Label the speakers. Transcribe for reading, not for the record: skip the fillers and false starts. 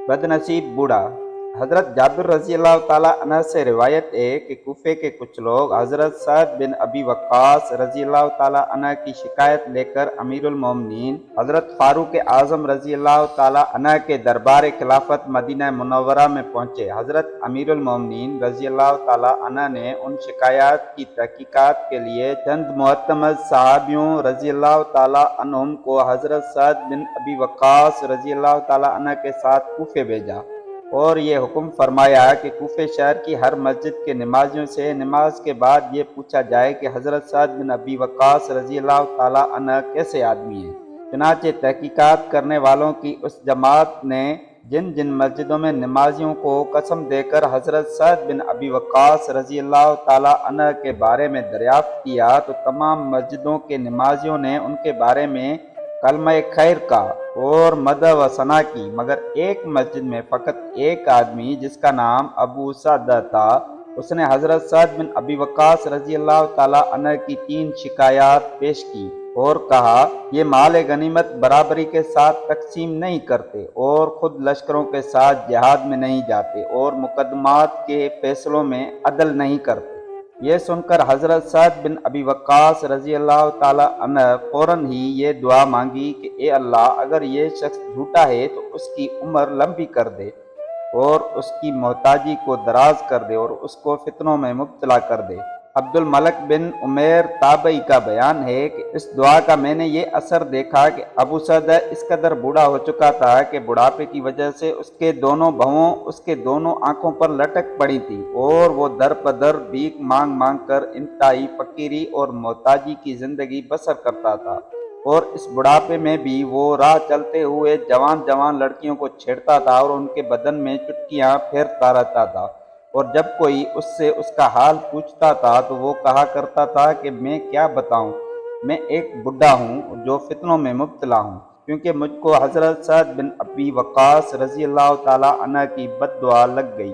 Speaker 1: बदनसीब बूढ़ा। हज़रत जाबिर रज़ी अल्लाह ताला अन्हु से रिवायत है कि कूफे के कुछ लोग हज़रत सअद बिन अबी वक्कास रज़ी अल्लाह ताला अन्हु की शिकायत लेकर अमीरुल मोमिनीन हज़रत फारूक आज़म रज़ी अल्लाह ताला अन्हु के दरबार खिलाफत मदीना मुनव्वरा में पहुंचे। हज़रत अमीरुल मोमिनीन रज़ी अल्लाह ताला अन्हु ने उन शिकायत की तहकीकात के लिए चंद मुअत्तमद सहाबियों रज़ी अल्लाह ताला अन्हुम को हज़रत सअद बिन अबी वक्कास रज़ी अल्लाह ताला अन्हु के साथ कूफे भेजा और ये हुक्म फरमाया कि कूफे शहर की हर मस्जिद के नमाजियों से नमाज के बाद ये पूछा जाए कि हज़रत सअद बिन अबी वक्कास रज़ी अल्लाह ताला अन्हु कैसे आदमी हैं। चुनांचे तहकीकात करने वालों की उस जमात ने जिन जिन मस्जिदों में नमाजियों को कसम देकर हज़रत सअद बिन अबी वक्कास रज़ी अल्लाह ताला अन्हु के बारे में दरियाफ्त किया तो तमाम मस्जिदों के नमाजियों ने उनके बारे में कलमा खैर का और मदह व सना की, मगर एक मस्जिद में फ़कत एक आदमी जिसका नाम अबू सअदा था, उसने हज़रत सअद बिन अबी वक्कास रज़ी अल्लाह ताला अन्हु की 3 शिकायत पेश की और कहा, ये माल गनीमत बराबरी के साथ तकसीम नहीं करते और खुद लश्करों के साथ जिहाद में नहीं जाते और मुकदमात के फैसलों में अदल नहीं करते। ये सुनकर हज़रत सअद बिन अबी वक्कास रज़ी अल्लाह ताला अन्हु फ़ौरन ही ये दुआ मांगी कि ए अल्लाह, अगर ये शख्स झूठा है तो उसकी उम्र लंबी कर दे और उसकी मोहताजी को दराज कर दे और उसको फितनों में मुब्तला कर दे। अब्दुल मलिक बिन उमैर ताबई का बयान है कि इस दुआ का मैंने ये असर देखा कि अबू सअदा इस कदर बूढ़ा हो चुका था कि बुढ़ापे की वजह से उसके दोनों भौं उसके दोनों आंखों पर लटक पड़ी थी और वो दर पदर भीख मांग मांग कर इंतहाई फकीरी और मोहताजी की जिंदगी बसर करता था और इस बुढ़ापे में भी वो राह चलते हुए जवान जवान लड़कियों को छेड़ता था और उनके बदन में चुटकियां फेरता रहता था और जब कोई उससे उसका हाल पूछता था तो वो कहा करता था कि मैं क्या बताऊं, मैं एक बुढ़ा हूं जो फितनों में मुब्तला हूं, क्योंकि मुझको हज़रत सअद बिन अबी वक्कास रज़ी अल्लाह ताला अन्हु की बद्दुआ लग गई।